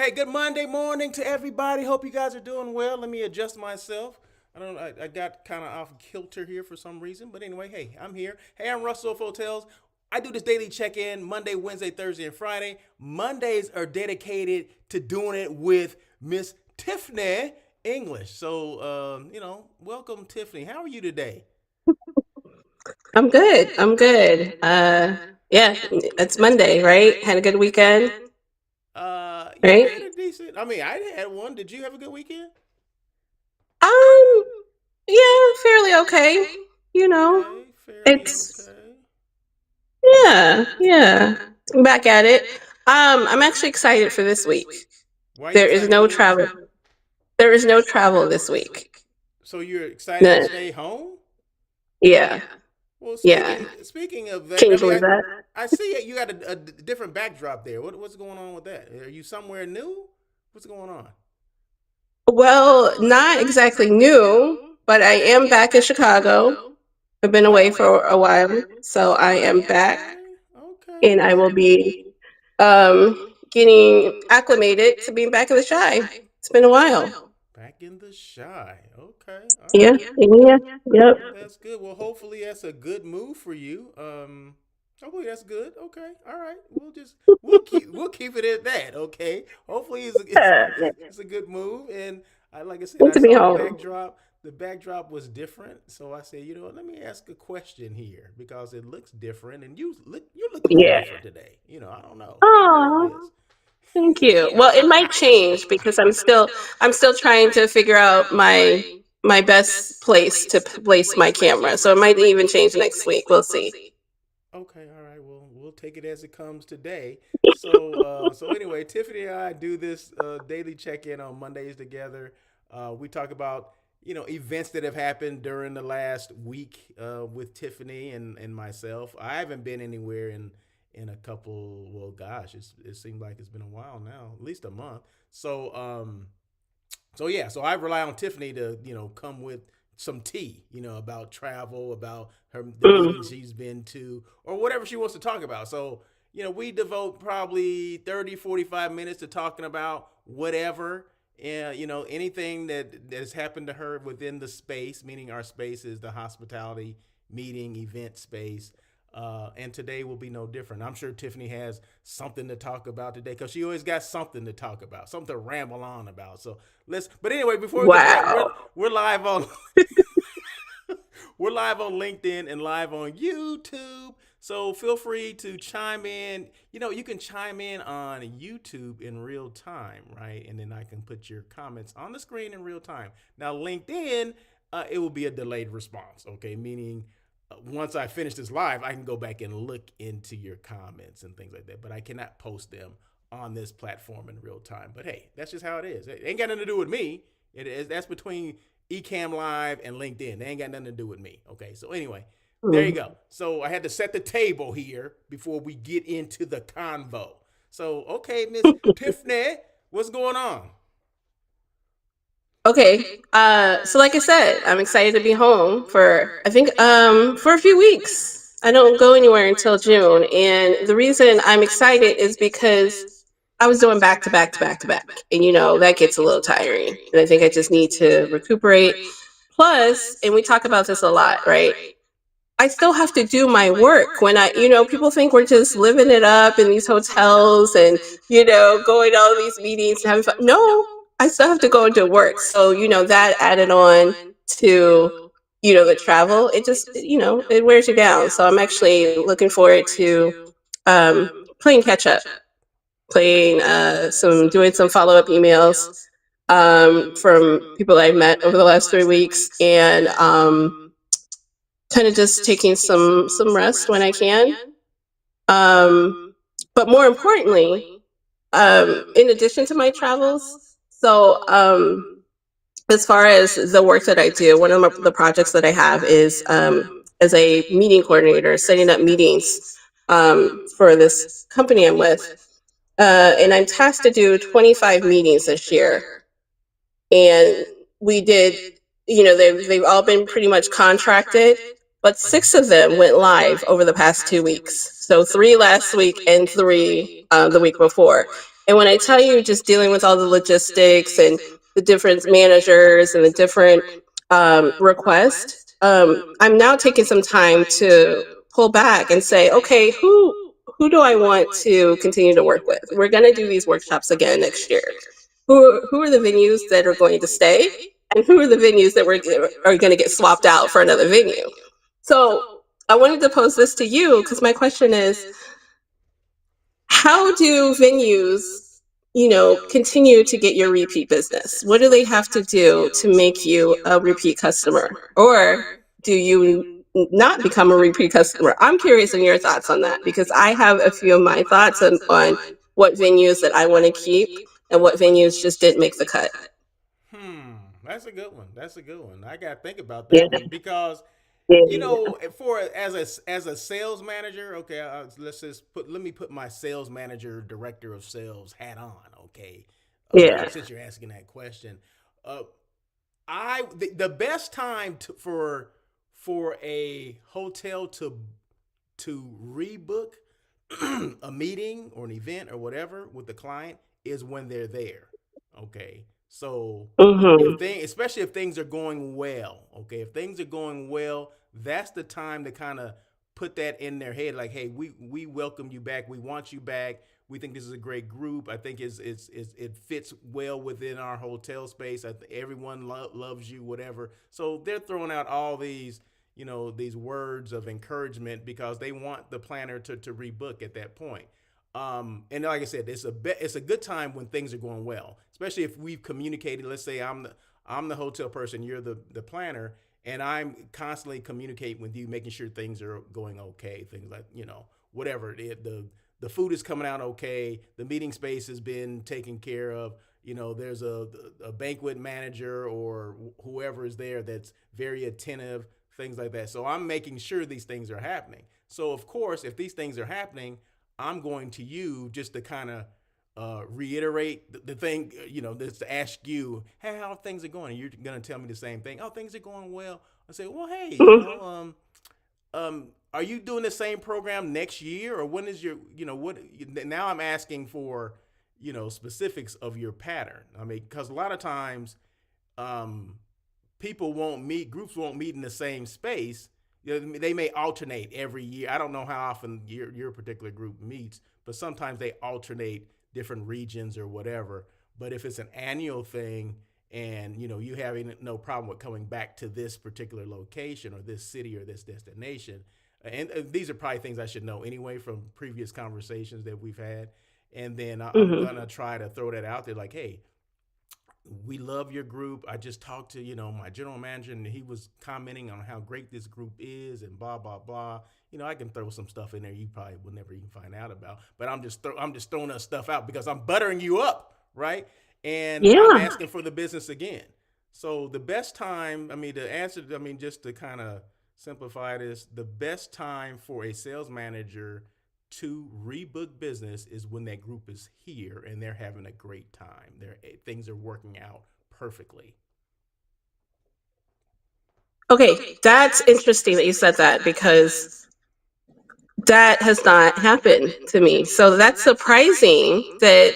Hey, good Monday morning to everybody. Hope you guys are doing well. Let me adjust myself. I got kind of off kilter here for some reason, but anyway, hey, I'm here. Hey, I'm Russell of Hotels. I do this daily check-in Monday, Wednesday, Thursday, and Friday. Mondays are dedicated to doing it with Miss Tiffany English. So, welcome, Tiffany. How are you today? I'm good. I'm good. Yeah, it's Monday, right? Had a good weekend, Yeah, I right? had a decent. I mean, I had one. Did you have a good weekend? Um, yeah, fairly okay. You know, Okay, fairly it's okay. yeah. I'm back at it. I'm actually excited for this week. Why are you There is excited for no this week? travel. There is no travel this week. So you're excited to Nah, stay home? yeah, Well, yeah. speaking of Can that, you believe that? I see it. You got a different backdrop there. What's going on with that? Are you somewhere new? What's going on? Well, not exactly new, but I am back in Chicago. I've been away for a while, so I am back, Okay, okay. and I will be getting acclimated to being back in the shy. It's been a while. Back in the shy. Okay, all Yeah, right. yeah, yep. Well, that's good. Well, hopefully that's a good move for you. Hopefully that's good. Okay, all right. We'll keep it at that. Okay. Hopefully Yeah, it's a good move. And like I said, need I to be saw the home. backdrop. The backdrop was different, so I said, what? Let me ask a question here because it looks different, and you look a little Yeah. different today. I don't know. I don't know what it Oh, is. thank you. Well, it might change because I'm still trying to figure out my best place to place my camera. So it might even change next week. We'll see. Okay, all right. Well, we'll take it as it comes today. So anyway, Tiffany and I do this daily check-in on Mondays together. We talk about events that have happened during the last week with Tiffany and myself. I haven't been anywhere in a couple. Well, gosh, it seems like it's been a while now, at least a month. So yeah, so I rely on Tiffany to come with some tea, about travel, about the meetings Mm. she's been to, or whatever she wants to talk about. So we devote probably 30, 45 minutes to talking about whatever, anything that has happened to her within the space, meaning our space is the hospitality meeting event space. And today will be no different. I'm sure Tiffany has something to talk about today because she always got something to talk about, something to ramble on about. So let's. But anyway, before we get to that, we're Wow. we're live on we're live on LinkedIn and live on YouTube. So feel free to chime in. You can chime in on YouTube in real time, right? And then I can put your comments on the screen in real time. Now, LinkedIn, it will be a delayed response, okay? Meaning, once I finish this live, I can go back and look into your comments and things like that. But I cannot post them on this platform in real time. But hey, that's just how it is. It ain't got nothing to do with me. That's between Ecamm Live and LinkedIn. They ain't got nothing to do with me. Okay. So anyway, there you Mm. go. So I had to set the table here before we get into the convo. So okay, Miss Tiffany, what's going on? Okay. So like I said, I'm excited to be home for I think for a few weeks. I don't go anywhere until June, and the reason I'm excited is because I was doing back to back to back to back, and that gets a little tiring, and I think I just need to recuperate. Plus, and we talk about this a lot, right? I still have to do my work when people think we're just living it up in these hotels and, going to all these meetings and having fun. No, I still have to go and do work. So, that added on to, the travel, it just, it wears you down. So I'm actually looking forward to playing catch up, doing some follow up emails from people I met over the last 3 weeks. And, kind of just taking some rest when I can. Um, but more importantly, in addition to my travels, as far as the work that I do, one of the projects that I have is as a meeting coordinator, setting up meetings for this company I'm with. And I'm tasked to do 25 meetings this year. And we did, they've all been pretty much contracted, but 6 of them went live over the past 2 weeks. So three last week and three the week before. And when I tell you, just dealing with all the logistics and the different managers and the different requests, I'm now taking some time to pull back and say, okay, who do I want to continue to work with? We're going to do these workshops again next year. Who are the venues that are going to stay, and who are the venues that are going to get swapped out for another venue? So I wanted to pose this to you because my question is, how do venues, continue to get your repeat business? What do they have to do to make you a repeat customer? Or do you not become a repeat customer? I'm curious in your thoughts on that because I have a few of my thoughts on what venues that I want to keep and what venues just didn't make the cut. Hmm, that's a good one. That's a good one. I gotta think about Yeah. that one because Yeah. for as a sales manager, okay, let's just let me put my sales manager, director of sales hat on, okay. Yeah. Since you're asking that question, uh, the best time for a hotel to rebook a meeting or an event or whatever with the client is when they're there. Okay. So Hmm. especially if things are going well, okay, if things are going well, that's the time to kind of put that in their head, like, hey, we welcome you back, we want you back, we think this is a great group. I think it fits well within our hotel space. Everyone loves you, whatever. So they're throwing out all these, these words of encouragement because they want the planner to rebook at that point. And like I said, it's a good time when things are going well, especially if we've communicated. Let's say I'm the hotel person, you're the planner, and I'm constantly communicating with you, making sure things are going okay. Things like, whatever the food is coming out okay, the meeting space has been taken care of. There's a banquet manager or whoever is there that's very attentive, things like that. So I'm making sure these things are happening. So of course, if these things are happening, I'm going to you just to kind of reiterate the thing, just to ask you, hey, how things are going? And you're going to tell me the same thing. Oh, things are going well. I say, well, hey, are you doing the same program next year, or when is your, what? Now I'm asking for, specifics of your pattern. I mean, because a lot of times, um, groups won't meet in the same space. They may alternate every year. I don't know how often your particular group meets, but sometimes they alternate different regions or whatever. But if it's an annual thing, and you having no problem with coming back to this particular location or this city or this destination, and these are probably things I should know anyway from previous conversations that we've had. And then I'm Hmm. gonna try to throw that out there, like, hey, we love your group. I just talked to, my general manager, and he was commenting on how great this group is and blah blah blah. I can throw some stuff in there you probably will never even find out about, but I'm just throwing that stuff out because I'm buttering you up, right? And I'm Yeah. asking for the business again. So the best time, I mean, just to kind of simplify this, the best time for a sales manager to rebook business is when that group is here and they're having a great time. Things are working out perfectly. Okay, that's interesting that you said that because that has not happened to me. So that's surprising that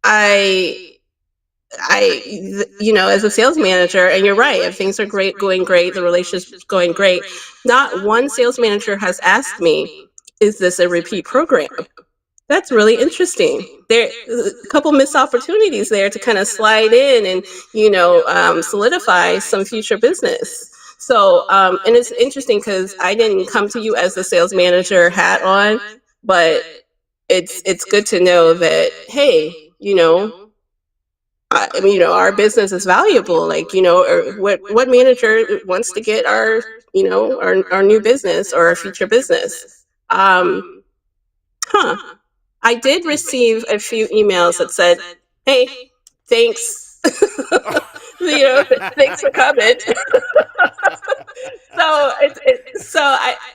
I as a sales manager, and you're right, if things are going great, the relationship's going great, not one sales manager has asked me, is this a repeat program? That's really interesting. There a couple missed opportunities there to kind of slide in and solidify some future business. So and it's interesting because I didn't come to you as the sales manager hat on, but it's good to know that, hey, I mean, our business is valuable. Like, or what manager wants to get our, our new business or our future business? Um, huh. I did receive a few emails that said, "Hey, thanks, thanks for coming." So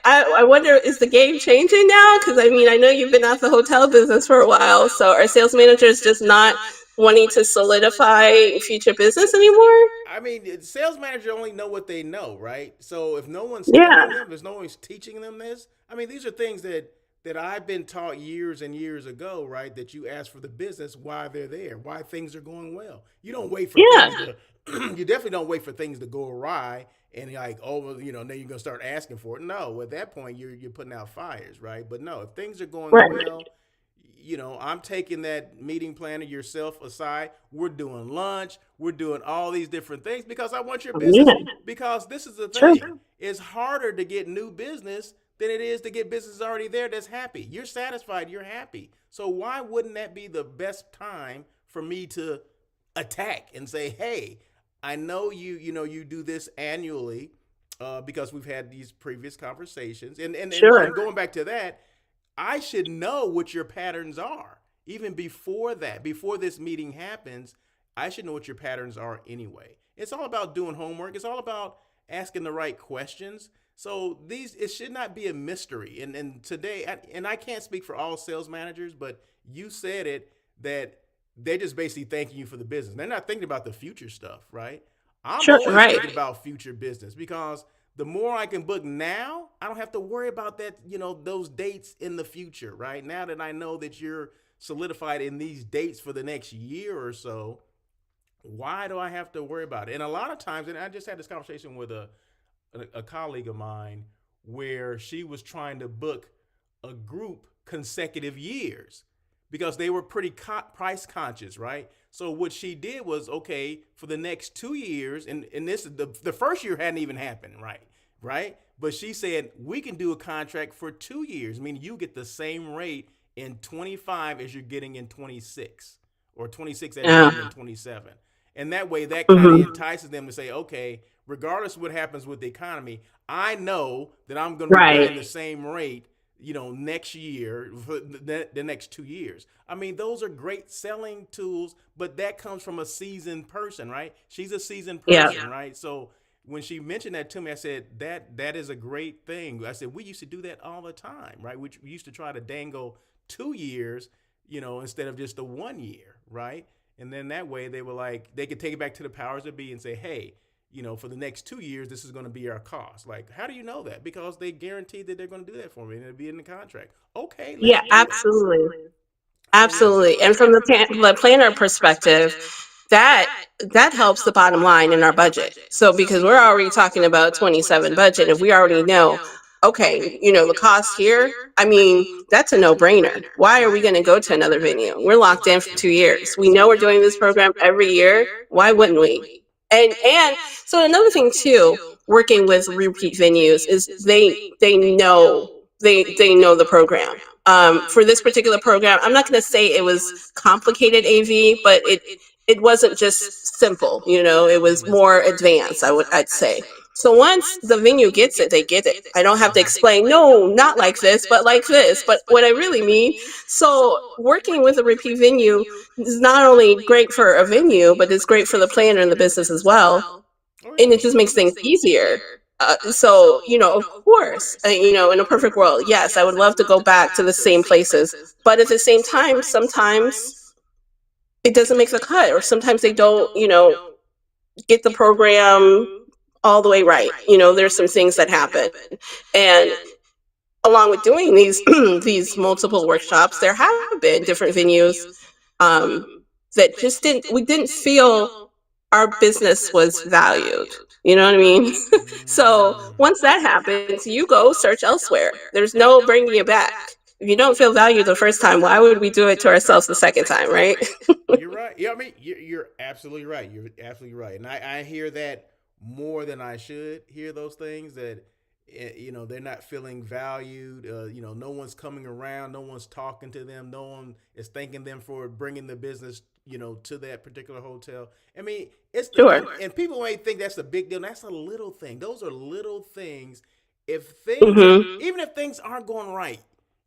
I wonder, is the game changing now? Because I mean, I know you've been out the hotel business for a while. So are sales managers just not wanting to solidify future business anymore? I mean, sales managers only know what they know, right? So if no one's Yeah. telling them, there's no one's teaching them this. I mean, these are things that that I've been taught years and years ago, right? That you ask for the business why they're there, why things are going well. You don't wait for Yeah. things to, you definitely don't wait for things to go awry and like, oh, then you're gonna start asking for it. No, at that point you're putting out fires, right? But no, if things are going Right. well, I'm taking that meeting planner yourself aside. We're doing lunch. We're doing all these different things because I want your business. Yeah. Because this is the True. thing: it's harder to get new business than it is to get business already there that's happy. You're satisfied. You're happy. So why wouldn't that be the best time for me to attack and say, "Hey, I know you do this annually." Because we've had these previous conversations, and Sure. going back to that, I should know what your patterns are. Even before that, before this meeting happens, I should know what your patterns are anyway. It's all about doing homework. It's all about asking the right questions. So it should not be a mystery. And today, and I can't speak for all sales managers, but you said it that they're just basically thanking you for the business. They're not thinking about the future stuff, right? I'm Sure. always Right. thinking about future business because the more I can book now, I don't have to worry about that, those dates in the future, right? Now that I know that you're solidified in these dates for the next year or so, why do I have to worry about it? And a lot of times, and I just had this conversation with a colleague of mine where she was trying to book a group consecutive years because they were pretty price conscious, right? So what she did was, okay, for the next 2 years, and this the first year hadn't even happened, right? Right? But she said we can do a contract for 2 years, meaning you get the same rate in 25 as you're getting in 26, or 26 as you're Yeah. getting in 27. And that way, that kind of Hmm. entices them to say, okay, regardless of what happens with the economy, I know that I'm going to be Right. paying the same rate, next year for the next 2 years. I mean, those are great selling tools, but that comes from a seasoned person, right? She's a seasoned Yeah. person, right? So when she mentioned that to me, I said that is a great thing. I said we used to do that all the time, right? We used to try to dangle 2 years, instead of just the 1 year, right? And then that way they were like they could take it back to the powers that be and say, hey, for the next 2 years, this is going to be our cost. Like, how do you know that? Because they guaranteed that they're going to do that for me and it'll be in the contract. Okay, let's Yeah. do that. Absolutely. So yeah. Absolutely. And from the planner perspective, that that helps the bottom line in our budget. So because we're already talking about 27 budget, if we already know, okay, the cost here, I mean, that's a no-brainer. Why are we going to go to another venue? We're locked in for 2 years. We know we're doing this program every year. Why wouldn't we? And so another thing too, working with repeat venues is they know the program. For this particular program, I'm not going to say it was complicated AV, but it wasn't just simple. It was more advanced. I'd say. So once the venue gets it, they get it. I don't have to explain. No, not like this, but like this. But what I really mean. So working with a repeat venue is not only great for a venue, but it's great for the planner and the business as well, Oh and yeah. it just makes things easier. So, of course, in a perfect world, yes, I would love to go back to the same places. But at the same time, sometimes it doesn't make the cut, or sometimes they don't, get the program all the way right. There's some things that happen. And along with doing these these multiple workshops, there have been different venues um, that just didn't feel our business was valued. You know what I mean? So Mm. once that happens, you go search elsewhere. There's no bringing it back. If you don't feel valued the first time, why would we do it to ourselves the second time, right? You're right. Yeah, I mean, you're absolutely right. You're absolutely right. And I hear that more than I should hear those things that, they're not feeling valued. No one's coming around. No one's talking to them. No one is thanking them for bringing the business, to that particular hotel. I mean, Sure. and people may think that's a big deal. That's a little thing. Those are little things. If Hmm. even if things aren't going right,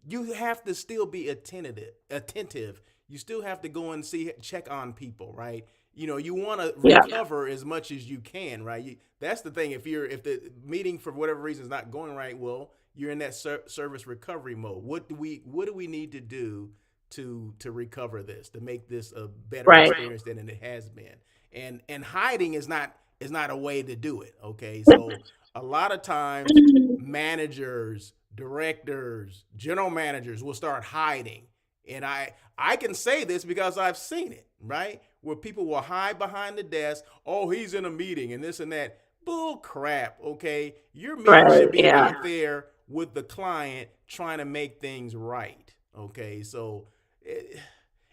you have to still be attentive. You still have to go and check on people, right? You want to Yeah. recover as much as you can, right? That's the thing. If the meeting for whatever reason is not going right, well, you're in that service recovery mode. What do we need to do to recover this, to make this a better Right. experience than it has been? And hiding is not a way to do it. Okay, so a lot of times managers directors, general managers will start hiding. And I can say this because I've seen it, right? Where people will hide behind the desk. Oh, he's in a meeting and this and that. Bull crap, okay? Your meeting Right. should be Yeah. right there with the client trying to make things right, okay? So,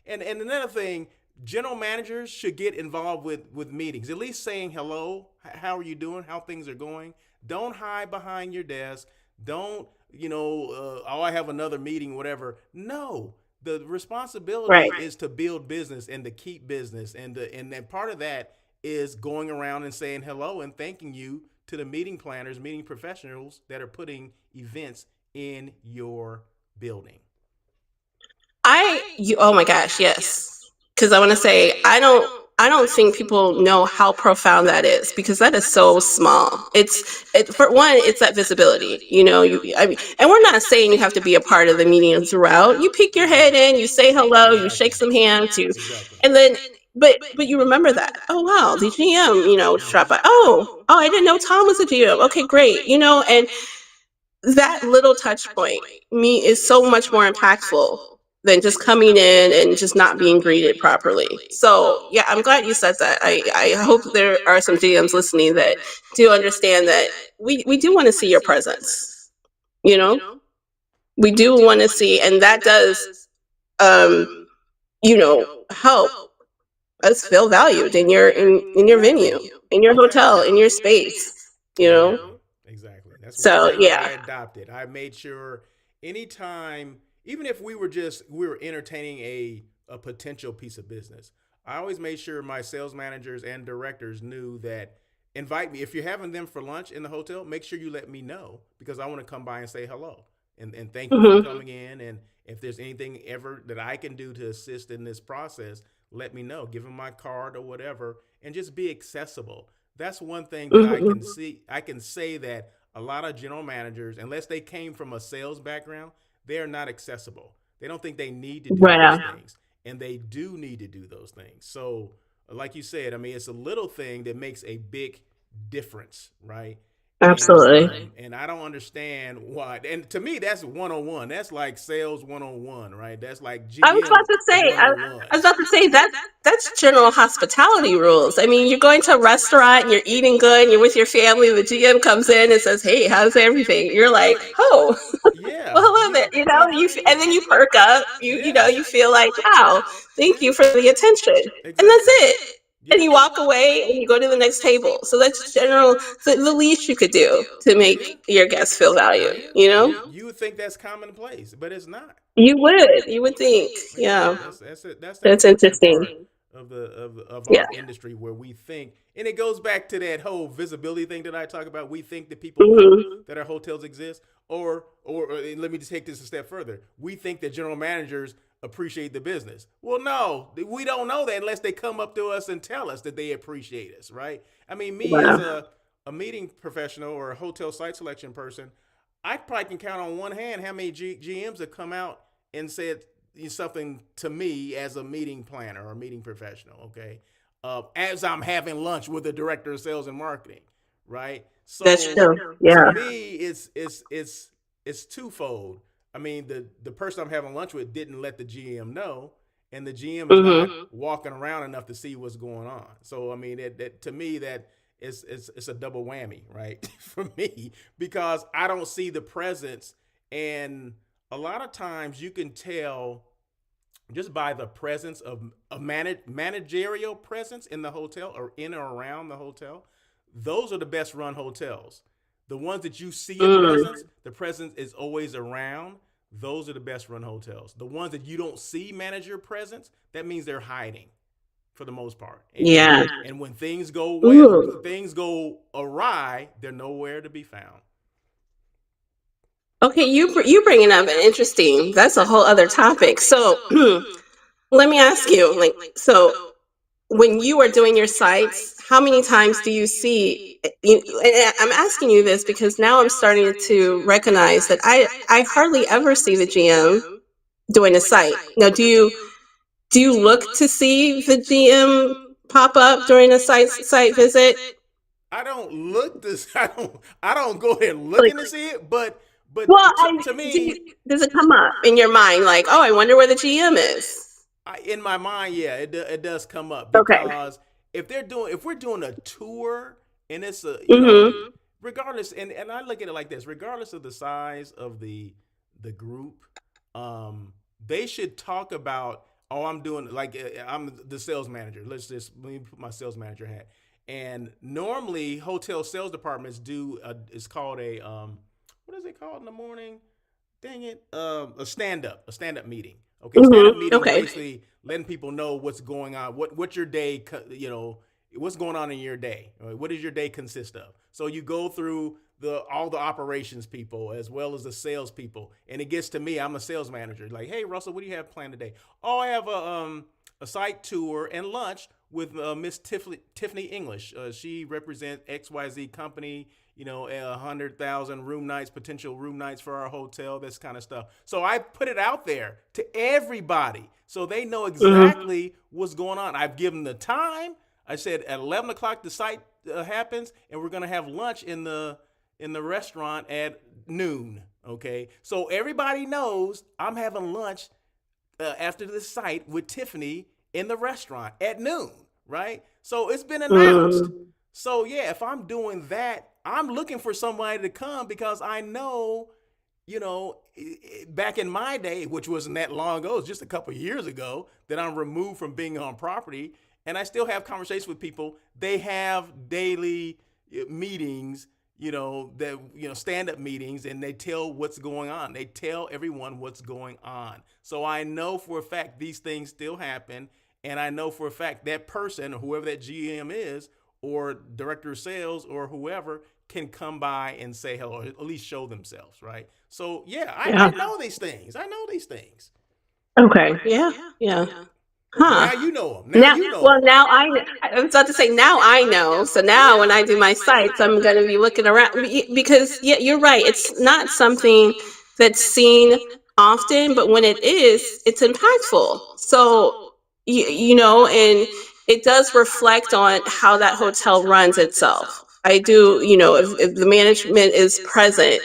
and another thing, general managers should get involved with meetings. At least saying hello, how are you doing, how things are going. Don't hide behind your desk. Don't oh, I have another meeting, whatever. No, the responsibility Right. is to build business and to keep business, and then part of that is going around and saying hello and thanking you to the meeting planners, meeting professionals that are putting events in your building. Oh my gosh, yes. Because I want to say, I don't think people know how profound that is, because that is so small. For one, it's that visibility. I mean, and we're not saying you have to be a part of the meeting throughout. You peek your head in, you say hello, you shake some hands, and then, but you remember that. Oh wow, the GM, drop by. Oh, I didn't know Tom was a GM. Okay, great. And that little touch point me is so much more impactful than just coming in and just not being greeted properly. So yeah, I'm glad you said that. I hope there are some GMs listening that do understand that we do want to see your presence. You know, we do want to see, and that does help us feel valued in your venue, in your hotel, in your space. You know, Exactly. Exactly. That's one so thing that I yeah. adopted. I made sure anytime, even if we were entertaining a potential piece of business, I always made sure my sales managers and directors knew that invite me. If you're having them for lunch in the hotel, make sure you let me know because I want to come by and say hello and thank you for Hmm. coming in. And if there's anything ever that I can do to assist in this process, let me know. Give them my card or whatever, and just be accessible. That's one thing that I can Hmm. see. I can say that a lot of general managers, unless they came from a sales background, they are not accessible. They don't think they need to do those Right. things, and they do need to do those things. So, like you said, I mean, it's a little thing that makes a big difference, right? And Absolutely. and I don't understand why. And to me, that's 101. That's like sales 101, right? That's like I was GM about to say, I 101. was about to say that's general hospitality rules. I mean, you're going to a restaurant and you're eating good, and you're with your family. The GM comes in and says, "Hey, how's everything?" You're like, "Oh, well, Yeah, hello there." And then you perk up. You feel like, "Wow, thank you for the attention," and that's exactly. it. And Yeah. you walk away and you go to the next table. So that's general. The least you could do to Yeah. make your guests feel valued. Yeah. You know, You would think that's commonplace, but it's not. you would think, Yeah, yeah. that's the That's unfortunate interesting. part of Yeah. our industry where we think, and it goes back to that whole visibility thing that I talk about. We think that people know Hmm. that our hotels exist, or let me just take this a step further. We think that general managers appreciate the business. Well, no, we don't know that unless they come up to us and tell us that they appreciate us, right? I mean, me as Wow. a meeting professional or a hotel site selection person, I probably can count on one hand how many GMs have come out and said something to me as a meeting planner or a meeting professional, okay? As I'm having lunch with the director of sales and marketing, right? That's So true. to Yeah. me, it's twofold. I mean, the person I'm having lunch with didn't let the GM know, and the GM is not Hmm. walking around enough to see what's going on. So I mean, that to me that it's a double whammy, right? For me, because I don't see the presence, and a lot of times you can tell just by the presence of a managerial presence in the hotel or in or around the hotel. Those are the best run hotels. The ones that you see a Mm. presence, the presence is always around. Those are the best run hotels. The ones that you don't see manager presence, that means they're hiding for the most part. Yeah. And when things go well, Ooh. things go awry, they're nowhere to be found. Okay, you bringing up an interesting. That's a whole other topic. So let me ask you, like, so when you are doing your sites, how many times do you see? And I'm asking you this because now I'm starting to recognize that I hardly ever see the GM doing a site. Now, do you look to see the GM pop up during a site visit? I don't look this. I don't go there Like, looking to see it, But Well, to do me, does it come up in your mind like, oh, I wonder where the GM is? in my mind, yeah, it does come up Okay. because if we're doing a tour and it's a Mm-hmm. regardless, and I look at it like this, regardless of the size of the group, um, they should talk about, oh, I'm doing, like, I'm the sales manager. Let me put my sales manager hat. And normally hotel sales departments do it's called a what is it called in the morning? Dang it, a stand up meeting. Okay, stand up Mm-hmm. meeting is Okay. basically letting people know what's going on, what your day, what's going on in your day. Right? What does your day consist of? So you go through the all the operations people as well as the sales people, and it gets to me. I'm a sales manager. Like, hey Russell, what do you have planned today? Oh, I have a site tour and lunch with Miss Tiffany English. She represents XYZ company, 100,000 room nights, potential room nights for our hotel, this kind of stuff. So I put it out there to everybody so they know Mm-hmm. exactly what's going on. I've given the time. I said at 11 o'clock the site happens, and we're gonna have lunch in the restaurant at noon. Okay, so everybody knows I'm having lunch after the site with Tiffany in the restaurant at noon, right? So it's been announced. Mm-hmm. So yeah, if I'm doing that, I'm looking for somebody to come because I know, back in my day, which wasn't that long ago, it's just a couple of years ago that I'm removed from being on property, and I still have conversations with people. They have daily meetings, that stand up meetings, and they tell what's going on. They tell everyone what's going on. So I know for a fact these things still happen, and I know for a fact that person or whoever that GM is or director of sales or whoever can come by and say hello, or at least show themselves, right? So yeah, I Yeah. know these things. I know these things. Okay. Yeah. Yeah. Huh. Now you know them. Now Now, you know well, them. now I was about to say, now I know. So now when I do my sites, I'm going to be looking around because, yeah, you're right. It's not something that's seen often, but when it is, it's impactful. So, and it does reflect on how that hotel runs itself. I do, if the management is present,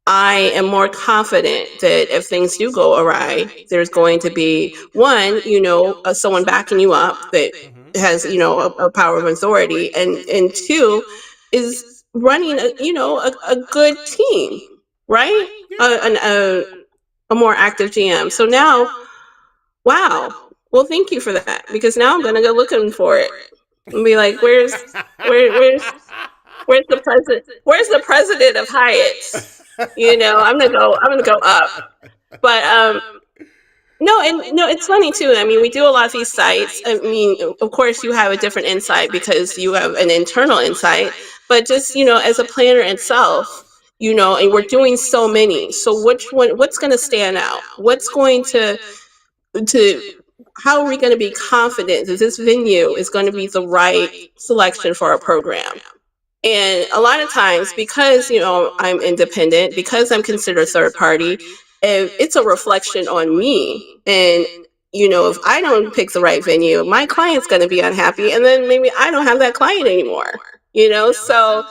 I am more confident that if things do go awry, there's going to be one, someone backing you up that Mm-hmm. has, a power of authority, and two is running a good team, right? A more active GM. So now, wow. Well, thank you for that because now I'm gonna go looking for it and be like, where's the president? Where's the president of Hyatt's? I'm gonna go up. But no, and no, it's funny too. I mean, we do a lot of these sites. I mean, of course, you have a different insight because you have an internal insight. But just as a planner itself, and we're doing so many. So which one? What's going to stand out? What's going to how are we going to be confident that this venue is going to be the right selection for our program? And a lot of times, because I'm independent, because I'm considered third party, it's a reflection on me. And if I don't pick the right venue, my client's going to be unhappy, and then maybe I don't have that client anymore. So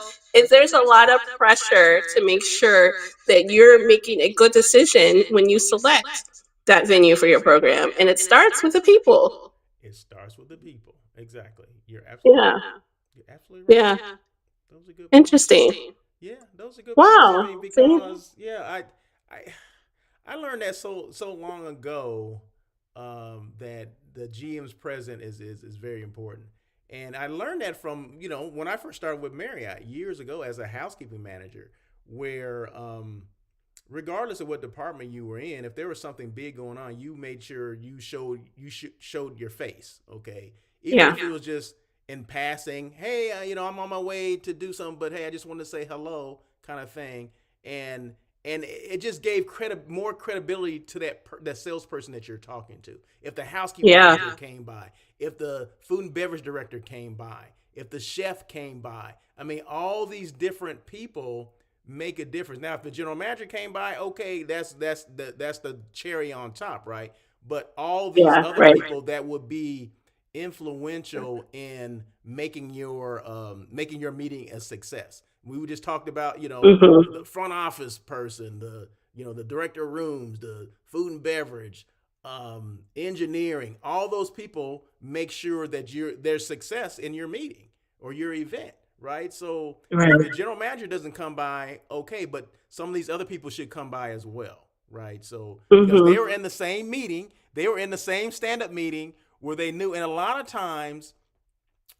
there's a lot of pressure to make sure that you're making a good decision when you select that venue for your program, and it starts with the people. It starts with the people. Exactly. You're absolutely Yeah, right. You're absolutely right. yeah, Those are good points. interesting. Yeah, those are good points. I Wow. mean, See? because yeah, I, I learned that so long ago, that the GM's present is very important, and I learned that from when I first started with Marriott years ago as a housekeeping manager, where regardless of what department you were in, if there was something big going on, you made sure showed your face. Okay, even Yeah. if it was just in passing, hey, I'm on my way to do something, but hey, I just want to say hello, kind of thing, and it just gave more credibility to that salesperson that you're talking to. If the housekeeping Yeah. manager came by, if the food and beverage director came by, if the chef came by, I mean, all these different people make a difference. Now, if the general manager came by, okay, that's the cherry on top, right? But all these Yeah. other Right. people that would be influential in making your meeting a success. We just talked about, the Mhm. front office person, the director of rooms, the food and beverage, engineering. All those people make sure that there's success in your meeting or your event, right? So Right. if the general manager doesn't come by, okay, but some of these other people should come by as well, right? So because they Mhm. were in the same meeting, they were in the same stand up meeting where they knew, and a lot of times,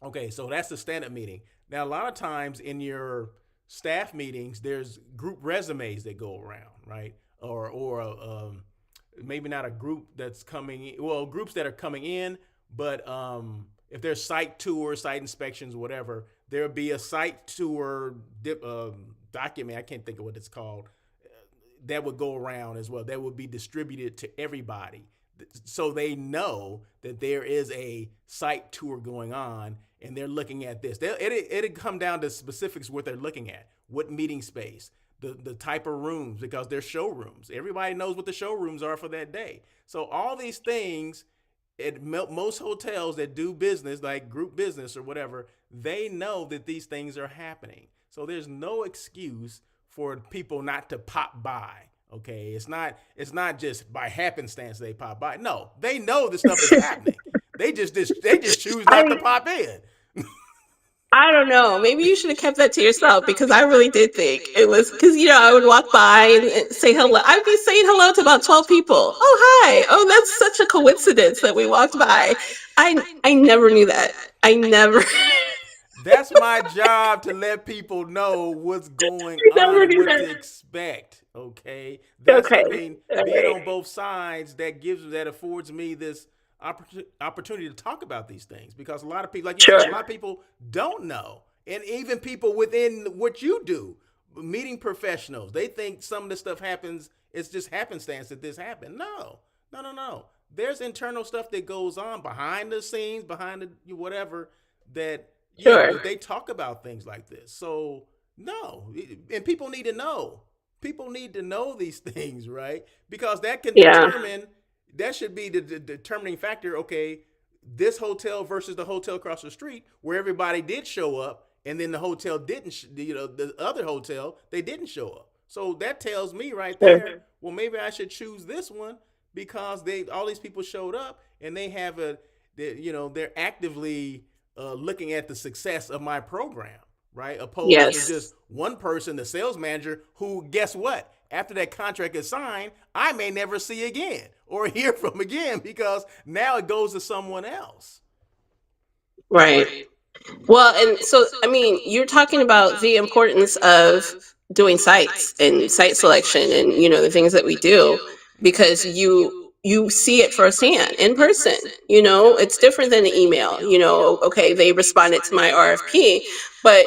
okay, so that's the stand up meeting. Now, a lot of times in your staff meetings, there's group resumes that go around, right? Or maybe not a group that's coming in, well, groups that are coming in, but if there's site tours, site inspections, whatever, there'll be a site tour document. I can't think of what it's called, that would go around as well. That would be distributed to everybody, so they know that there is a site tour going on and they're looking at this. It'd come down to specifics what they're looking at, what meeting space, the type of rooms, because they're showrooms. Everybody knows what the showrooms are for that day. So all these things at most hotels that do business, like group business or whatever, they know that these things are happening. So there's no excuse for people not to pop by. Okay, it's not just by happenstance they pop by. No, they know the stuff is happening. They just choose not to I pop in. I don't know. Maybe you should have kept that to yourself because I really did think it was because I would walk by and say hello. I'd be saying hello to about 12 people. Oh hi. Oh, that's such a coincidence that we walked by. I never knew that. I never That's my job, to let people know what's going I on never and knew what that. to expect. Okay, Okay. I mean, All being right. on both sides, that affords me this opportunity to talk about these things, because a lot of people, like you said, a Sure. lot of people don't know, and even people within what you do, meeting professionals, they think some of this stuff happens. It's just happenstance that this happened. No, no, no, no. There's internal stuff that goes on behind the scenes, behind the whatever, that, yeah, Sure. that they talk about things like this. So no, and people need to know. People need to know these things, right? Because that can Yeah. determine. That should be the determining factor. Okay, this hotel versus the hotel across the street, where everybody did show up, and then the hotel didn't. The other hotel, they didn't show up. So that tells me right Sure. there. Well, maybe I should choose this one because all these people showed up and they have they're actively looking at the success of my program, right? Opposed to just Yes. one person, the sales manager, who, guess what? After that contract is signed, I may never see again or hear from again, because now it goes to someone else. Right. Well, and so, I mean, you're talking about the importance of doing sites and site selection and, the things that we do because you see it firsthand in person. It's different than an email. Okay, they responded to my RFP, but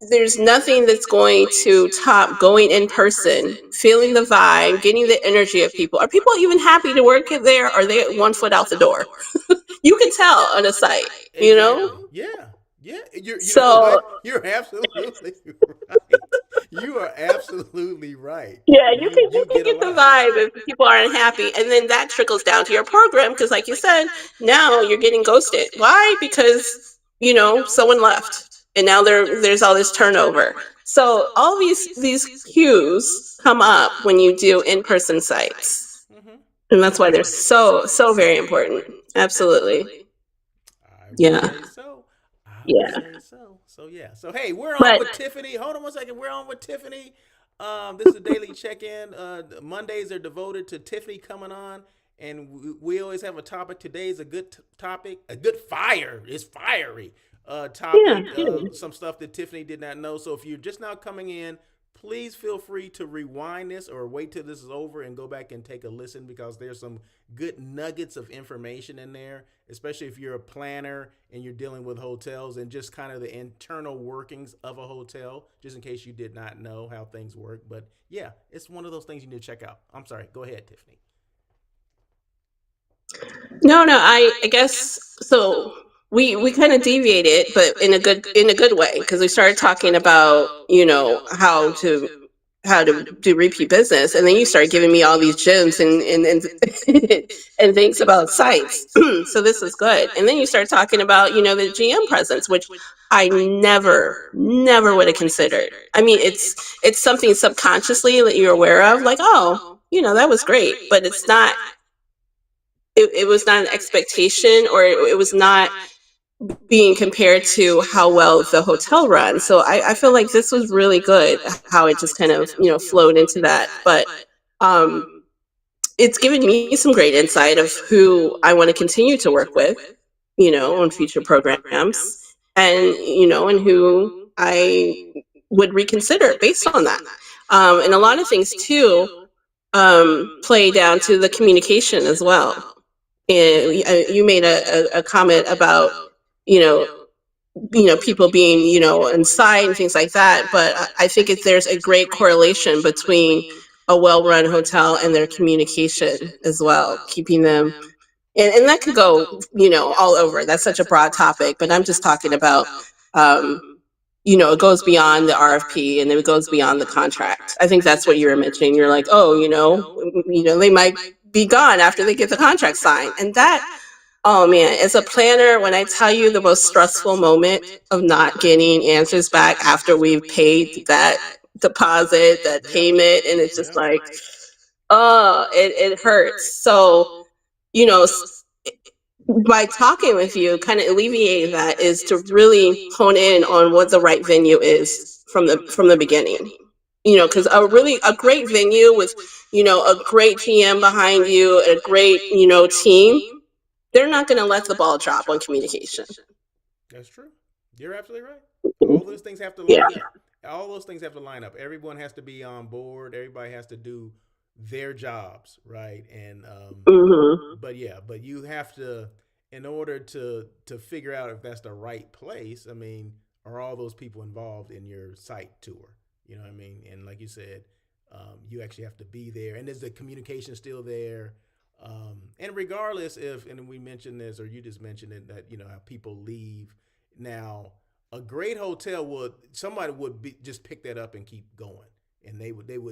there's nothing that's going to top going in person, feeling the vibe, getting the energy of people. Are people even happy to work there? Or are they 1 foot out the door? You can tell on a site, you know? Exactly. Yeah. Yeah. You know So what? You're absolutely right. You are absolutely right. yeah, you You can get a get the lot. vibe if people aren't happy, and then that trickles down to your program because, like you said, now you're getting ghosted. Why? Because someone left, and now there's all this turnover. So all these cues come up when you do in person sites, Mm-hmm. and that's why they're so very important. Absolutely, I would yeah, say so. I would yeah. say so. So yeah. So hey, we're on But with Tiffany. Hold on one second. We're on with Tiffany. This is a daily check-in. Mondays are devoted to Tiffany coming on, and we always have a topic. Today's a good topic. A good fire. It's fiery. yeah, Topic. yeah. Some stuff that Tiffany did not know. So if you're just now coming in, please feel free to rewind this or wait till this is over and go back and take a listen, because there's some good nuggets of information in there, especially if you're a planner and you're dealing with hotels and just kind of the internal workings of a hotel, just in case you did not know how things work. But yeah, it's one of those things you need to check out. I'm sorry. Go ahead, Tiffany. No, no, I guess so. We kind of deviated, but in a good way because we started talking about how to. how to do repeat business, and then you start giving me all these gems and and things about sites. So this is good. And then you start talking about, you know, the GM presence, which I never would have considered. I mean, it's something subconsciously that you're aware of, like, oh, you know, that was great, but it's not. It was not an expectation, or it was not being compared to how well the hotel runs. So I feel like this was really good how it just kind of, you know, flowed into that. But um, it's given me some great insight of who I want to continue to work with, you know, on future programs, and, you know, and who I would reconsider based on that. And a lot of things too play down to the communication as well. And you made a comment about, you know, people being, you know, inside and things like that, but I think there's a great correlation between a well-run hotel and their communication as well, keeping them, and that could go, you know, all over. That's such a broad topic, but I'm just talking about, um, you know, it goes beyond the RFP and it goes beyond the contract. I think that's what you were mentioning. You're like, oh, you know, they might be gone after they get the contract signed, and that, oh man, as a planner, when I tell you the most stressful moment of not getting answers back after we've paid that deposit, that Yep. payment, and it's just Yep. like, oh, it hurts. So, you know, by talking with you, kind of alleviating that is to really hone in on what the right venue is from the beginning. You know, because a great venue with, you know, a great GM behind you, a great, you know, team, they're not going to let the ball drop on communication. That's true. You're absolutely right. All those things have to Yeah. line up. All those things have to line up. Everyone has to be on board. Everybody has to do their jobs, right? And Hmm. but yeah, but you have to, in order to figure out if that's the right place. I mean, are all those people involved in your site tour? You know what I mean? And like you said, you actually have to be there. And is the communication still there? And regardless if, and we mentioned this, or you just mentioned it, that, you know, how people leave. Now, a great hotel would, somebody would just pick that up and keep going, and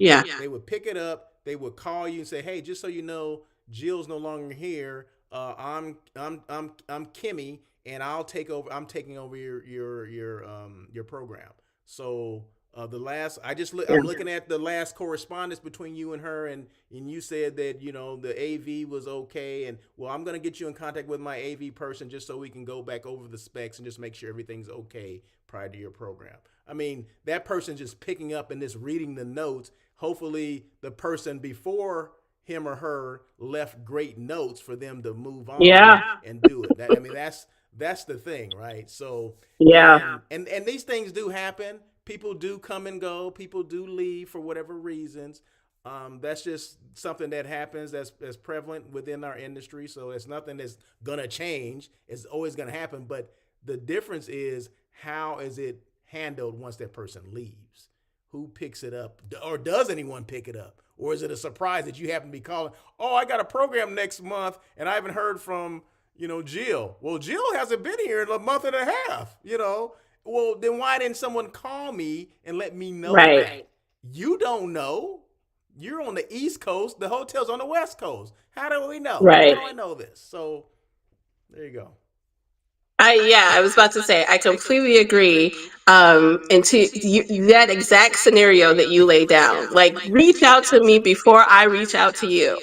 Yeah. they would pick it up. They would call you and say, "Hey, just so you know, Jill's no longer here. I'm Kimmy, and I'll take over. I'm taking over your program." So the last, Yeah. I'm looking at the last correspondence between you and her, and you said that, you know, the AV was okay, and well, I'm gonna get you in contact with my AV person just so we can go back over the specs and just make sure everything's okay prior to your program. I mean, that person just picking up and just reading the notes. Hopefully, the person before him or her left great notes for them to move on Yeah. and do it. I mean, that's the thing, right? So, Yeah. and these things do happen. People do come and go. People do leave for whatever reasons. That's just something that happens. That's prevalent within our industry. So it's nothing that's gonna change. It's always gonna happen. But the difference is, how is it handled once that person leaves? Who picks it up, or does anyone pick it up, or is it a surprise that you happen to be calling? Oh, I got a program next month, and I haven't heard from, you know, Jill. Well, Jill hasn't been here in a month and a half. You know, well, then why didn't someone call me and let me know Right. that? You don't know. You're on the East Coast. The hotel's on the West Coast. How do we know? How Right. do I know this? So there you go. I was about to say, I completely agree. And to that exact scenario that you lay down, like, reach out to me before I reach out to you.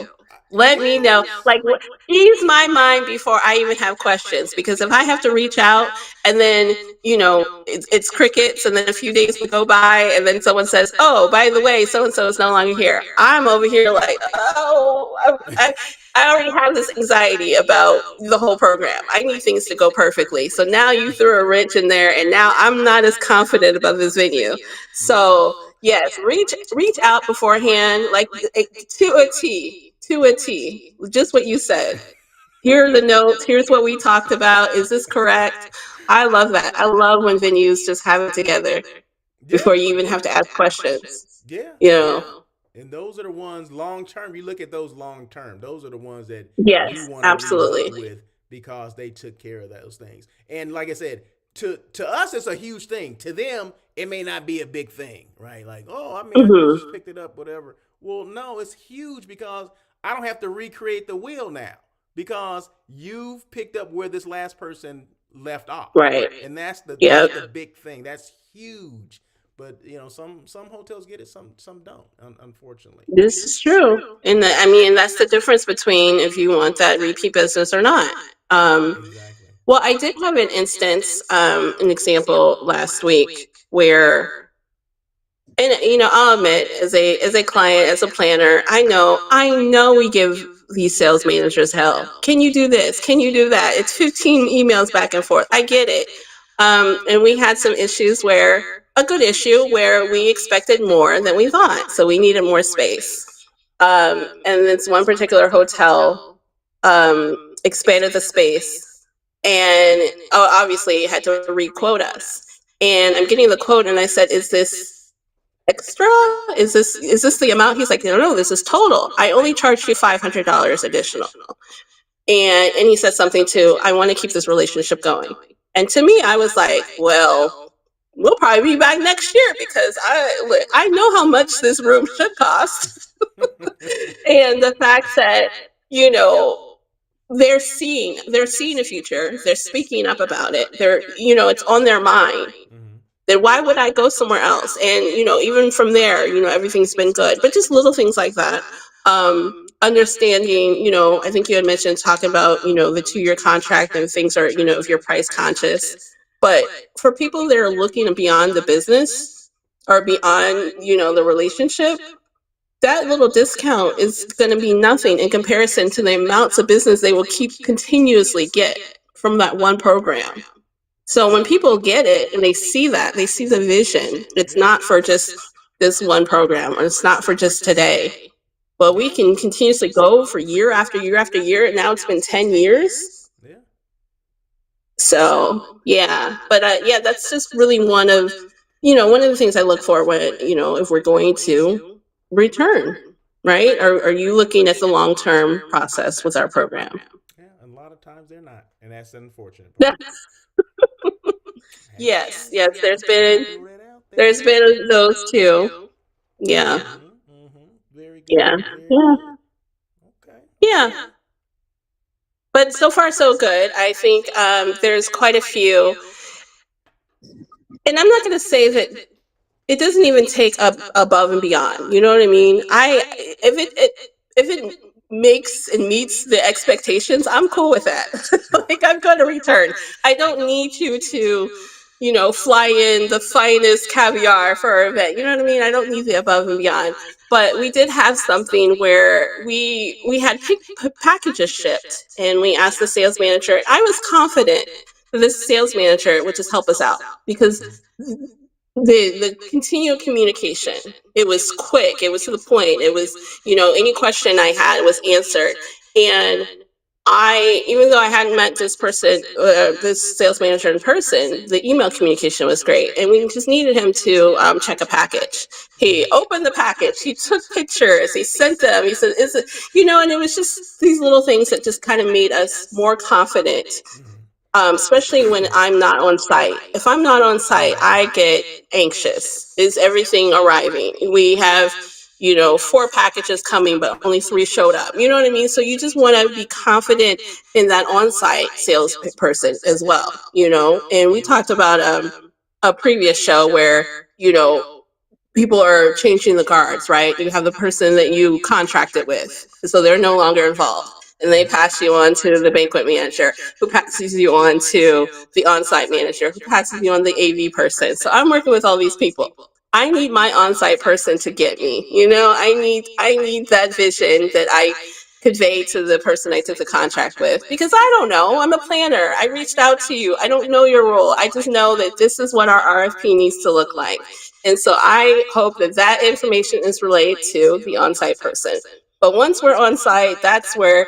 Let me Yeah. know, like, ease my mind before I even have questions. Because if I have to reach out and then, you know, it's crickets, and then a few days go by, and then someone says, "Oh, by the way, so and so is no longer here," I'm over here like, oh, I already have this anxiety about the whole program. I need things to go perfectly. So now you threw a wrench in there, and now I'm not as confident about this venue. Yeah. So yes, reach out beforehand, like, to a T, to a T. Just what you said. Here are the notes. Here's what we talked about. Is this correct? I love that. I love when venues just have it together Yeah. before you even have to ask questions. Yeah. You Yeah. know. And those are the ones long term. You look at those long term. Those are the ones that you Yes, want to rework absolutely. with, because they took care of those things. And like I said, to us it's a huge thing. To them, it may not be a big thing, right? Like, oh, I mean, I Mhm. just picked it up, whatever. Well, no, it's huge because I don't have to recreate the wheel now because you've picked up where this last person left off, Right. and that's Yep. the big thing. That's huge. But some hotels get it, some don't. Unfortunately. This is true. And I mean, that's the difference between if you want that repeat business or not. Exactly. Well, I did have an instance, an example last week where, and I'll admit, as a client, as a planner, I know we give these sales managers hell. Can you do this? Can you do that? It's 15 emails back and forth. I get it. And we had some issues where a good issue where we expected more than we thought, so we needed more space. And this one particular hotel expanded the space, and obviously had to re-quote us. And I'm getting the quote, and I said, "Is this extra? Is this the amount?" He's like, "No, no, this is total. I only charged you $500 additional." And he said something to, "I want to keep this relationship going." And to me, I was like, "Well, we'll probably be back next year because I know how much this room should cost." And the fact that you know they're seeing a future, they're speaking up about it, it's on their mind, Mhm. then why would I go somewhere else? And even from there, everything's been good, but just little things like that. Understanding, I think you had mentioned talking about the 2-year contract, and things are, if you're price conscious, but for people that are looking beyond the business or beyond the relationship, that little discount is going to be nothing in comparison to the amounts of business they will keep continuously get from that one program. So when people get it and they see that, they see the vision. It's Yeah. not for just this one program, or it's not for just today. But we can continuously go for year after year after year, and now it's been 10 years. Yeah. So, yeah. But yeah, that's just really one of the things I look for when, if we're going to return, right? Are you looking at the long term process with our program? Yeah. And a lot of times they're not, and that's the unfortunate part. Hey, Yes, yes. just gotta throw that out There's there. been those too. Yeah, Mm-hmm. Mm-hmm. Very yeah, good. Very yeah, good. Okay. yeah. Okay. But so far, so good. I think there's quite a few, and I'm not going to say that it doesn't even take up above and beyond. You know what I mean? If it makes and meets the expectations, I'm cool with that. Like, I'm going to return. I don't need you to, fly in the finest caviar for our event. You know what I mean? I don't need the above and beyond. But we did have something where we had packages shipped, and we asked the sales manager. I was confident that this sales manager would just help us out because the continual communication, it was quick, it was to the point, it was any question I had was answered. And I, even though I hadn't met this person, this sales manager in person, the email communication was great, and we just needed him to check a package. He opened the package, he took pictures, he sent them, he said, "Is it?" And it was just these little things that just kind of made us more confident, especially when I'm not on site. If I'm not on site, I get anxious. Is everything arriving? We have, 4 packages coming, but only 3 showed up. You know what I mean? So you just want to be confident in that on site salesperson as well, And we talked about a previous show where, you know, people are changing the guards, right? You have the person that you contracted with, so they're no longer involved. And they pass you on to the banquet manager, who passes you on to the on-site manager, who passes you on the AV person. So I'm working with all these people. I need my on-site person to get me. I need that vision that I convey to the person I took the contract with, because I don't know. I'm a planner. I reached out to you. I don't know your role. I just know that this is what our RFP needs to look like. And so I hope that that information is relayed to the on-site person. But once we're on site, that's where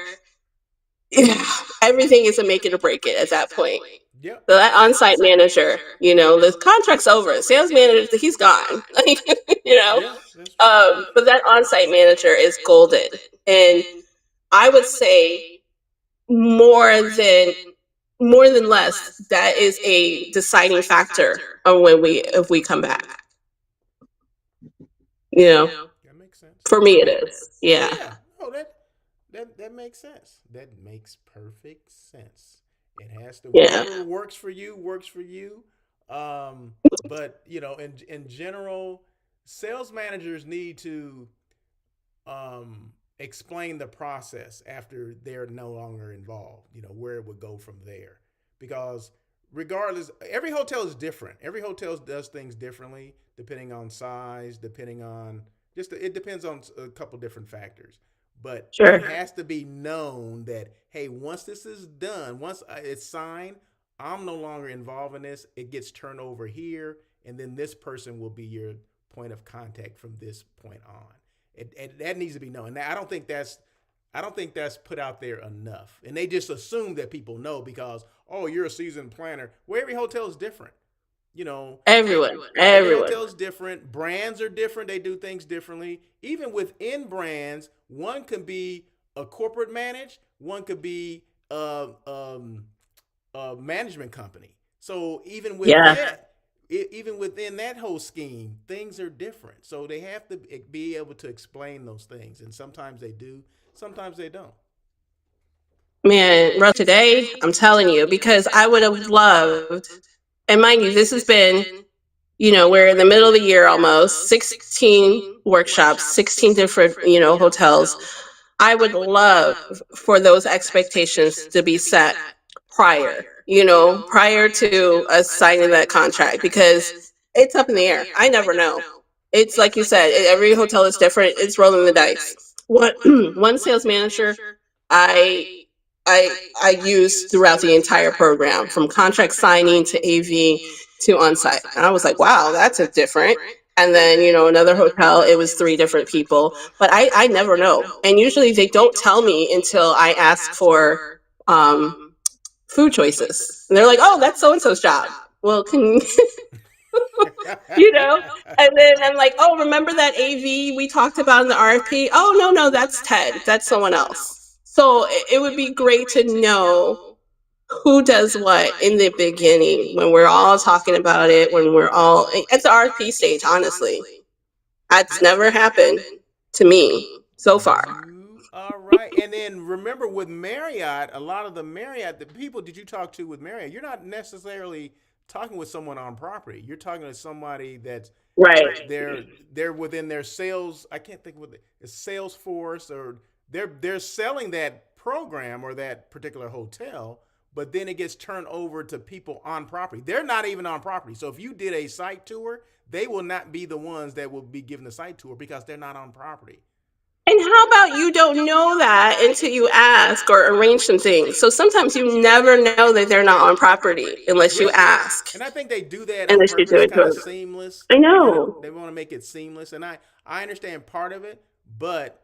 everything is a make it or break it at that point. Yep. So that on-site manager, the contract's over. Sales manager, he's gone. you know. Yeah, that's true. But that on-site manager is golden, and I would say more than more than less, that is a deciding factor on when we if we come back. You know, That makes sense. for me it is. Oh Yeah. yeah, no that makes sense. That makes perfect sense. It has to Yeah. whatever works for you works for you. Um, but in general, sales managers need to explain the process after they're no longer involved, where it would go from there. Because regardless, every hotel is different. Every hotel does things differently depending on size, depending on it depends on a couple different factors. But it Sure. has to be known that, hey, once this is done, once it's signed, I'm no longer involved in this. It gets turned over here, and then this person will be your point of contact from this point on. That needs to be known. Now, I don't think that's put out there enough. And they just assume that people know because, oh, you're a seasoned planner. Well, every hotel is different. You know, Everyone. every Everyone. hotel is different. Brands are different. They do things differently. Even within brands, one can be a corporate managed, one could be a management company. So Yeah. even within that whole scheme, things are different. So they have to be able to explain those things, and sometimes they do, sometimes they don't. Man, Russ, today, I'm telling you, because I would have loved, and mind you, this has been, we're in the middle of the year almost, 16 workshops, 16 different, hotels. I would love for those expectations to be set prior, prior to us signing that contract, because it's up in the air. I never know. It's like you said, every hotel is different. It's rolling the dice. What one sales manager I I used throughout the entire program, from contract signing to AV to on site. And I was like, wow, that's a different. And then, another hotel, it was three different people. But I never know. And usually they don't tell me until I ask for um, food choices. And they're like, oh, that's so and so's job. Well, can you know? And then I'm like, oh, remember that AV we talked about in the RFP? Oh, no, no, that's Ted. That's someone else. So it would be great to know who does what in the beginning when we're all talking about it, when we're all at the RFP stage, honestly. That's never happened to me so far. You are right. And then remember with Marriott, a lot of the people that you talk to with Marriott, you're not necessarily talking with someone on property. You're talking to somebody that's Right. they're within their sales. I can't think what it's Salesforce, or they're selling that program or that particular hotel, but then it gets turned over to people on property. They're not even on property. So if you did a site tour, they will not be the ones that will be given the site tour because they're not on property. And how about you don't know that until you ask or arrange some things? So sometimes you never know that they're not on property unless you Yeah, ask, and I think they do that on unless you do purpose, it to kind of them. seamless. I know. They want to make it seamless, and I understand part of it, but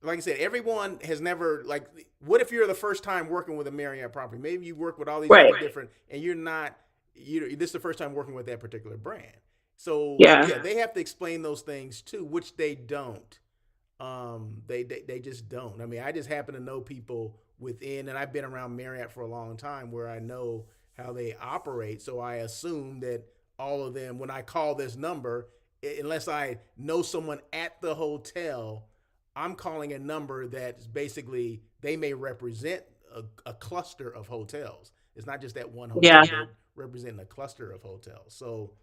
like I said, everyone has never like. What if you're the first time working with a Marriott property? Maybe you work with all these Right. other different, and you're not. This is the first time working with that particular brand. So Yeah. yeah, they have to explain those things too, which they don't. They just don't. I mean, I just happen to know people within, and I've been around Marriott for a long time, where I know how they operate. So I assume that all of them, when I call this number, unless I know someone at the hotel, I'm calling a number that's basically they may represent a cluster of hotels. It's not just that one hotel; Yeah. they're representing a cluster of hotels. So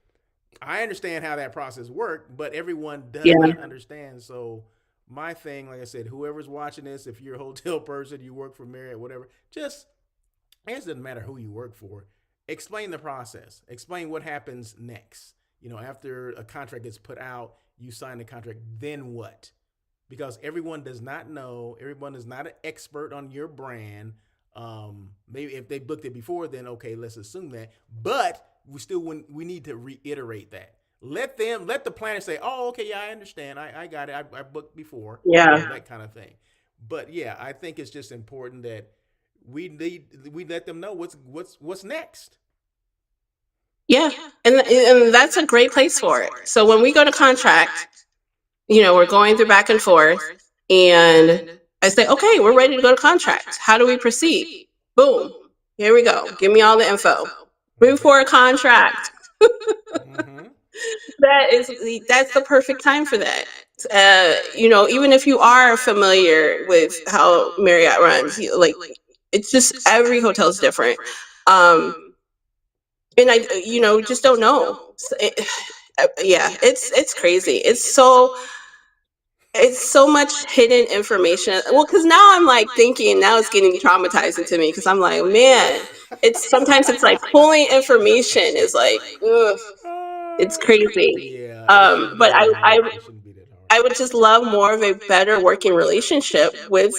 I understand how that process worked, but everyone does Yeah. not understand. So my thing, like I said, whoever's watching this, if you're a hotel person, you work for Marriott, whatever, just it doesn't matter who you work for. Explain the process. Explain what happens next. After a contract gets put out, you sign the contract. Then what? Because everyone does not know. Everyone is not an expert on your brand. Maybe if they booked it before, then okay, let's assume that. But we need to reiterate that. Let the planner say, oh, okay, yeah, I understand. I got it. I booked before. Yeah. That kind of thing. But yeah, I think it's just important that we let them know what's next. Yeah. And that's a great place for it. So when we go to contract, we're going through back and forth, and I say, okay, we're ready to go to contract. How do we proceed? Boom. Here we go. Give me all the info. Mhm. Before a contract. Mhm. That's the perfect time for that. Even if you are familiar with how Marriott runs, it's just every hotel is different. Um, and just don't know. Yeah, it's crazy. It's so much hidden information. Well, because now I'm like thinking, now it's getting traumatizing to me because I'm like, man, it's like pulling information is like, ugh, it's crazy. Yeah, it shouldn't be But that hard. It shouldn't be that hard. I would just love more of a better working relationship with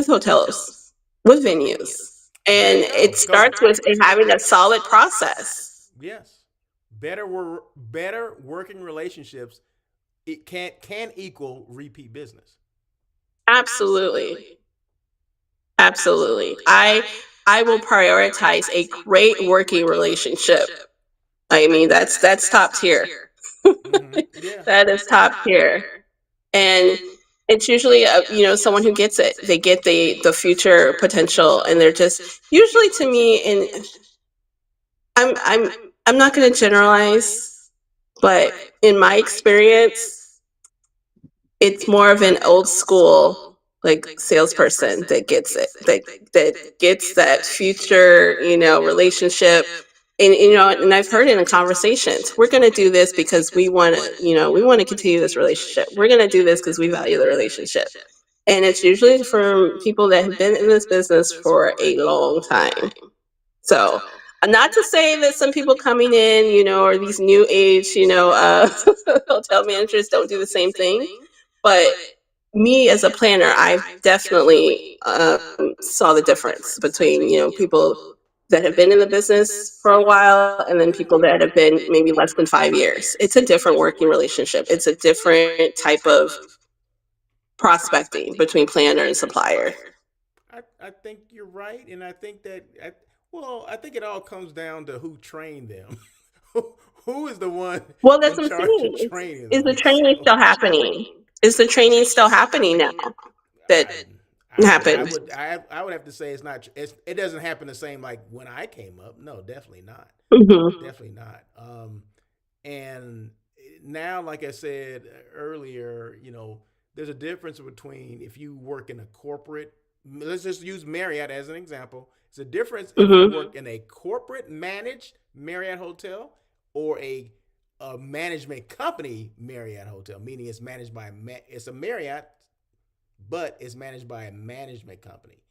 hotels, with venues, There and you it go. Because starts with having a solid process. yes, better working relationships. It can equal repeat business. Absolutely, absolutely. I will prioritize a great working relationship. I mean, that's top tier. Yeah. That is top tier, and it's usually someone who gets it. They get the future potential, and they're just usually to me. And I'm I'm not going to generalize, but in my experience, it's more of an old school like salesperson that gets it, that gets that future relationship. And and I've heard it in conversations, we're going to do this because we want to continue this relationship, we're going to do this because we value the relationship. And it's usually from people that have been in this business for a long time. So, not to say that some people coming in, or these new age, hotel managers don't do the same thing, but me as a planner, I definitely saw the difference between people that have been in the business for a while and then people that have been maybe less than 5 years. It's a different working relationship. It's a different type of prospecting between planner and supplier. I think you're right, and I think I think it all comes down to who trained them. Who is the one Well, that's in what I'm charge of saying. training Is the them? training So still happening? Is the training still happening now? That I happened. I would have to say it doesn't happen the same like when I came up. No, definitely not. Hmm. Definitely not. And now, like I said earlier, there's a difference between if you work in a corporate. Let's just use Marriott as an example. It's a difference if you Hmm. work in a corporate managed Marriott hotel or a management company Marriott hotel, meaning it's managed by it's a Marriott, but it's managed by a management company.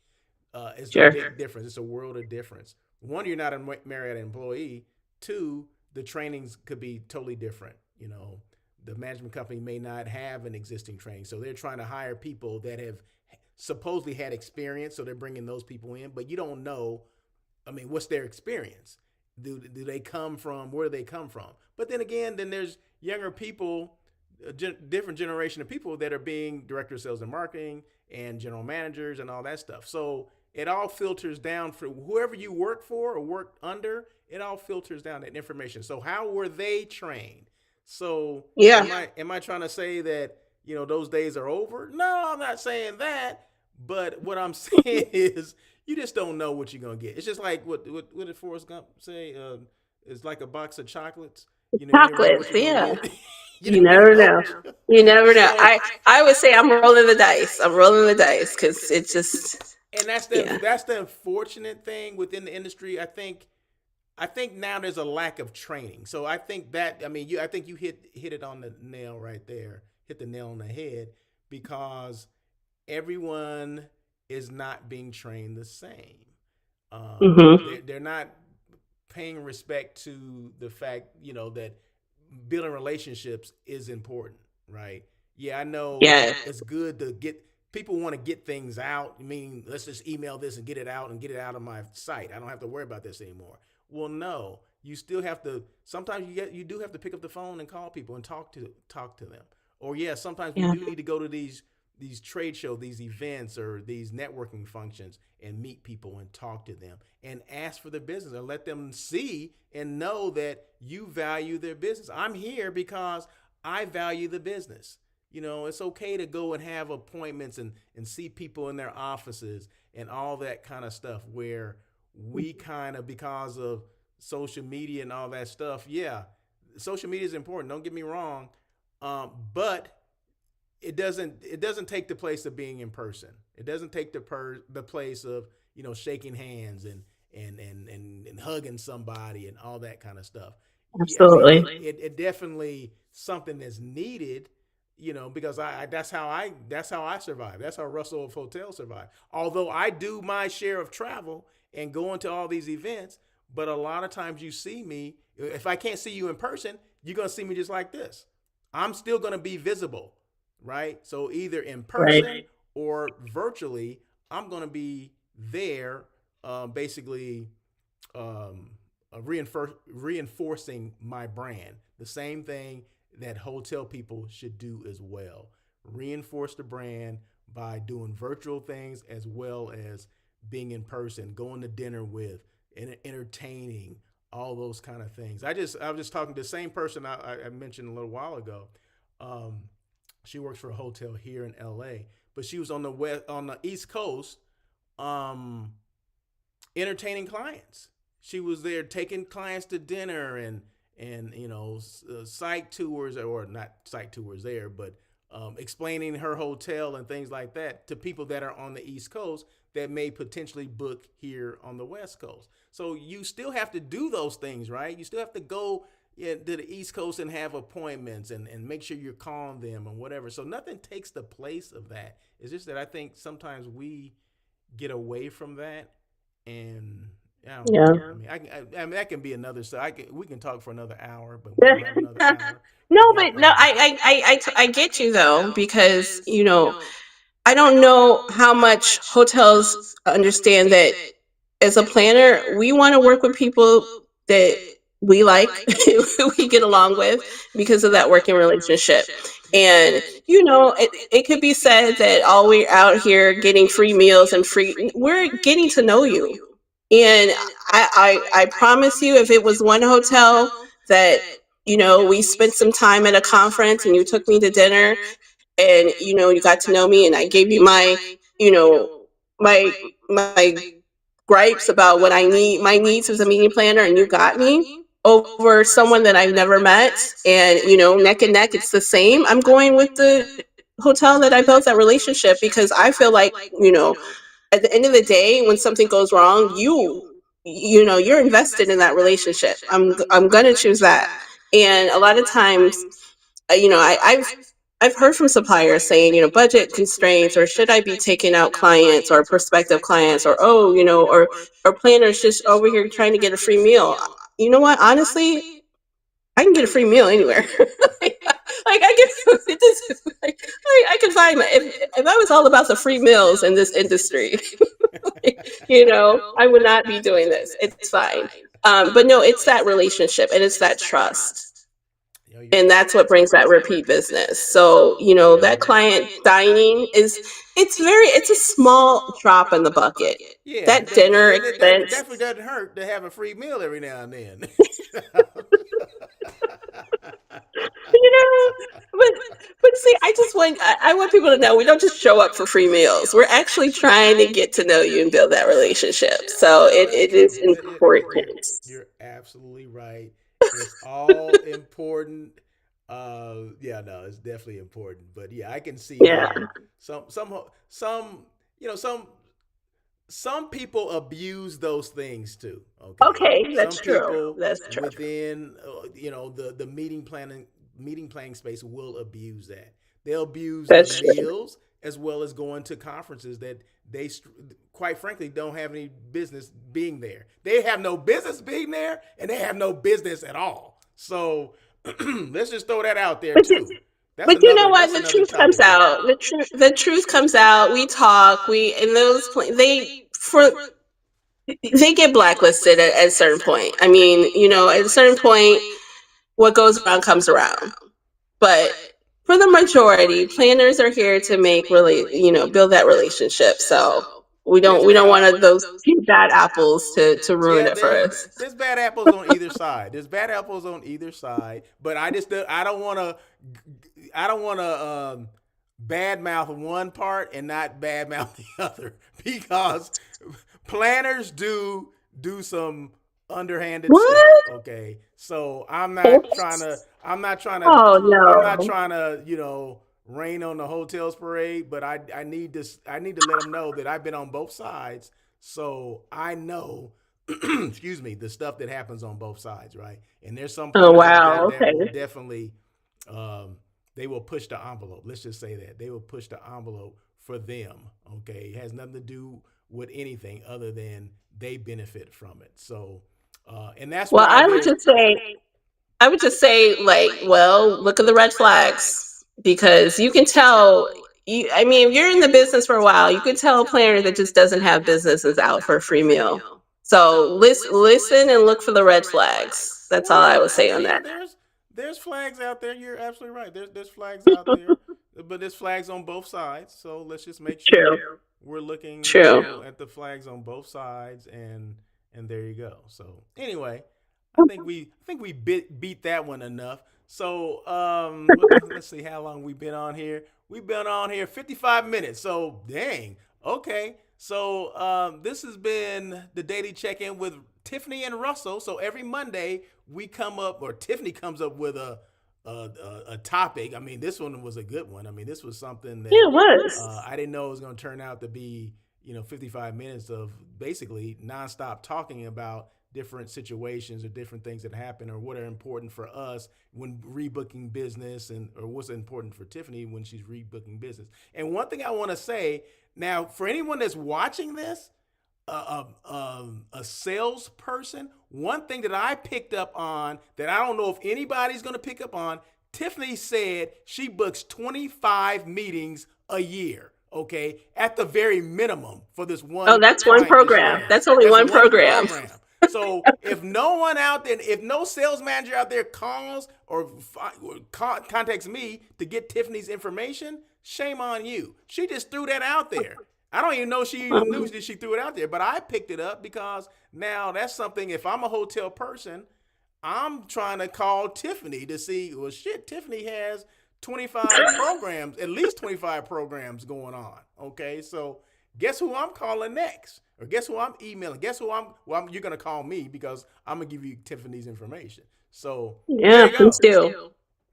It's a Sure. big difference. It's a world of difference. One, you're not a Marriott employee. Two, the trainings could be totally different. The management company may not have an existing training, so they're trying to hire people that have supposedly had experience, so they're bringing those people in. But you don't know. I mean, what's their experience? Do they come from? Where do they come from? But then again, then there's younger people, different generation of people that are being director of sales and marketing and general managers and all that stuff. So it all filters down for whoever you work for or work under. It all filters down that information. So how were they trained? So Yeah. am I trying to say that those days are over? No, I'm not saying that. But what I'm saying is you just don't know what you're gonna get. It's just like what did Forrest Gump say? It's like a box of chocolates. You never know Chocolates. what you're gonna Yeah. get. You You never never know know. what you. You never know. So I would say I'm rolling the dice. I'm rolling the dice because it's just and yeah. that's the unfortunate thing within the industry. I think now there's a lack of training. So I think that I think you hit it on the nail right there. Hit the nail on the head because everyone is not being trained the same. Hmm. They're not paying respect to the fact that building relationships is important, right? Yeah, I know Yeah. it's good to get people want to get things out. I mean, let's just email this and get it out of my site. I don't have to worry about this anymore. Well, no, you still have to. Sometimes you do have to pick up the phone and call people and talk to them. Or yeah, sometimes we Yeah. do need to go to these trade shows, these events, or these networking functions and meet people and talk to them and ask for their business and let them see and know that you value their business. I'm here because I value the business. It's okay to go and have appointments and see people in their offices and all that kind of stuff where we kind of, because of social media and all that stuff, yeah, social media is important. Don't get me wrong, but it doesn't take the place of being in person. It doesn't take the place of shaking hands and hugging somebody and all that kind of stuff. Yeah, I mean Absolutely. it definitely something that's needed. Because that's how I survive. That's how Russell of Hotel survive. Although I do my share of travel and going to all these events, but a lot of times you see me. If I can't see you in person, you're gonna see me just like this. I'm still gonna be visible, right? So either in Right. person or virtually, I'm gonna be there, basically, reinforcing my brand. The same thing that hotel people should do as well. Reinforce the brand by doing virtual things as well as being in person, going to dinner with, and entertaining, all those kind of things. I was just talking to the same person I mentioned a little while ago. Um, she works for a hotel here in LA, but she was on the East Coast, um, entertaining clients. She was there taking clients to dinner and site tours, or not site tours there, but explaining her hotel and things like that to people that are on the East Coast that may potentially book here on the West Coast. So you still have to do those things, right? You still have to go, yeah, to the East Coast and have appointments and make sure you're calling them and whatever. So nothing takes the place of that. It's just that I think sometimes we get away from that, and I don't know. Yeah. I mean, I mean that can be another. So we can talk for another hour, but we Yeah. don't have another hour. No, But but no, I get you though, because I don't know how much hotels understand that as a planner, we want to work with people that we like, we get along with, because of that working relationship. And, it could be said that all we're out here getting free meals and we're getting to know you. And I promise you, if it was one hotel that, we spent some time at a conference and you took me to dinner and you got to know me and I gave you you know my gripes about what I need, my needs as a meeting planner, and you got me over someone that I've never met, and neck and neck, it's the same. I'm going with the hotel that I built that relationship, because I feel like, at the end of the day, when something goes wrong, you're invested in that relationship. I'm going to choose that. And a lot of times, I've heard from suppliers saying, budget constraints, or should I be taking out clients or prospective clients, or or planners just over here trying to get a free meal. You know what? Honestly, I can get a free meal anywhere. Like I can, I can find if I was all about the free meals in this industry, I would not be doing this. It's fine. But no, it's that relationship and it's that trust, and that's what brings that repeat business. So that client dining it's a small drop in the bucket. yeah, That dinner it expense. definitely doesn't hurt to have a free meal every now and then. you know but see, I want people to know we don't just show up for free meals. We're actually trying to get to know you and build that relationship, so No, that's it true. is important. You're absolutely right. It's all important. Yeah, no, it's definitely important. But yeah, I can see Yeah. how some some people abuse those things too. Okay, Okay, some that's true. people That's true. within the meeting planning space will abuse that. They'll abuse the That's true. meals as well as going to conferences that they quite frankly don't have any business being there. They have no business being there, and they have no business at all. So let's just throw that out there But too. That's But you know another what? that's The another truth comes topic there. out. The truth comes out. We talk. And those they get blacklisted at a certain point. I mean, at a certain point, what goes around comes around. But for the majority, planners are here to make really, build that relationship. So we don't want those bad apples to ruin Yeah, it for us. there's bad apples on either side. There's bad apples on either side, but I don't want to badmouth one part and not badmouth the other, because planners do do some underhanded stuff. What? Okay, so I'm not trying to. Oops. I'm not trying to. Oh I'm not no. trying to. Rain on the hotels parade. But I need this. I need to let them know that I've been on both sides, so I know. Excuse me, the stuff that happens on both sides, right? And there's some Oh planners out there wow. that Okay. will definitely, um, they will push the envelope. Let's just say that they will push the envelope for them. Okay, it has nothing to do with anything other than they benefit from it. So, and that's Well, why there's. I would just say, like, well, look at the red flags because you can tell. I mean, if you're in the business for a while, you can tell a planner that just doesn't have business is out for a free meal. So listen and look for the red flags. That's Well, all I yeah, would I say on mean, that. there's flags out there. You're absolutely right. There's flags out there, but there's flags on both sides. So let's just make True. sure we're looking, True. at the flags on both sides, and there you go. So anyway, I think we beat that one enough. So let's see how long we've been on here. We've been on here 55 minutes. So dang. Okay. So this has been the daily check-in with Tiffany and Russell. So every Monday we come up, or Tiffany comes up with a topic. I mean, this one was a good one. I mean, this was something that Yeah, it was. I didn't know it was going to turn out to be 55 minutes of basically nonstop talking about different situations or different things that happen or what are important for us when rebooking business, and or what's important for Tiffany when she's rebooking business. And one thing I want to say now, for anyone that's watching this, a salesperson, one thing that I picked up on that I don't know if anybody's going to pick up on, Tiffany said she books 25 meetings a year. Okay, at the very minimum for this Oh, one that's one client that she program. has. That's only That's one one program. program. So if no one out there, if no sales manager out there calls or contacts me to get Tiffany's information, shame on you. She just threw that out there. I don't even know she even knew Um, that she threw it out there, but I picked it up because now that's something. If I'm a hotel person, I'm trying to call Tiffany to see, well, shit, Tiffany has 25 programs, at least 25 programs going on. Okay, so guess who I'm calling next? Or guess who I'm emailing? Guess who you're going to call me because I'm going to give you Tiffany's information. So there yeah, you please go. do.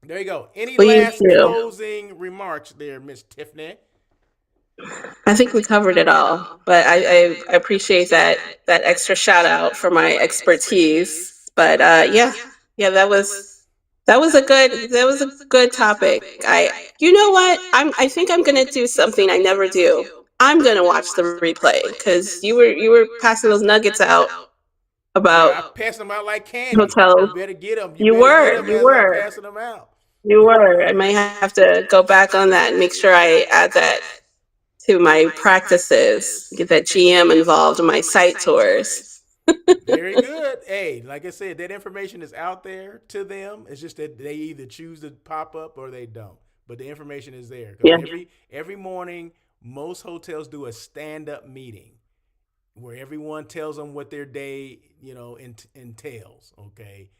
There you go. Any Please last do. closing remarks there, Miss Tiffany? I think we covered it all, but I appreciate that extra shout out for my expertise. But yeah, yeah, that was a good topic. You know what? I think I'm gonna do something I never do. I'm gonna watch the replay because you were passing those nuggets out Yeah, I about pass them out like candy. You hotels. better get them. You You better get were, them you as I'm were, passing them out. you were. I might have to go back on that and make sure I add that to my practices, get that GM involved in my site tours. Very good. Hey, like I said, that information is out there to them. It's just that they either choose to pop up or they don't. But the information is there because Yeah. every morning most hotels do a stand up meeting where everyone tells them what their day entails. Okay,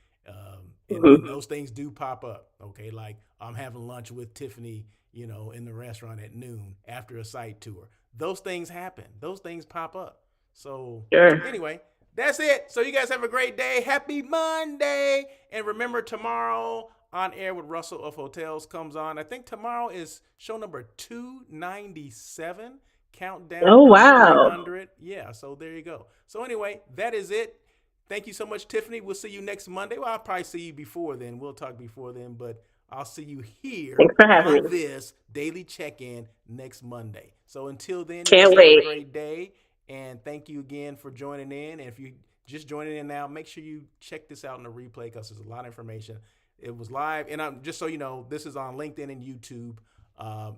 and Mhm. those things do pop up. Okay, like I'm having lunch with Tiffany, in the restaurant at noon after a site tour. Those things happen. Those things pop up. So Sure. anyway, that's it. So you guys have a great day. Happy Monday, and remember tomorrow on air with Russell of Hotels comes on. I think tomorrow is show number 297. Countdown Oh to wow. 300. Yeah, so there you go. So anyway, that is it. Thank you so much, Tiffany. We'll see you next Monday. Well, I'll probably see you before then. We'll talk before then, but I'll see you here Thanks for having on me. this daily check-in next Monday. So until then, you guys Can't have a wait. great day, and thank you again for joining in. And if you just joining in now, make sure you check this out in the replay because there's a lot of information. It was live, and I'm just so you know, this is on LinkedIn and YouTube,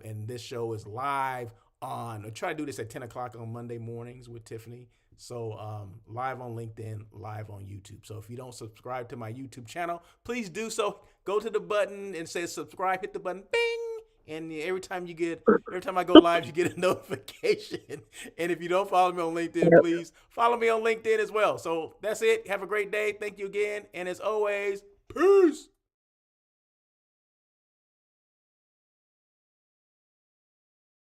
and this show is live on. I try to do this at 10 o'clock on Monday mornings with Tiffany. So live on LinkedIn, live on YouTube. So if you don't subscribe to my YouTube channel, please do so. Go to the button and say subscribe, hit the button, bing. And every time I go live, you get a notification. And if you don't follow me on LinkedIn, Yep. please follow me on LinkedIn as well. So that's it. Have a great day. Thank you again. And as always, peace.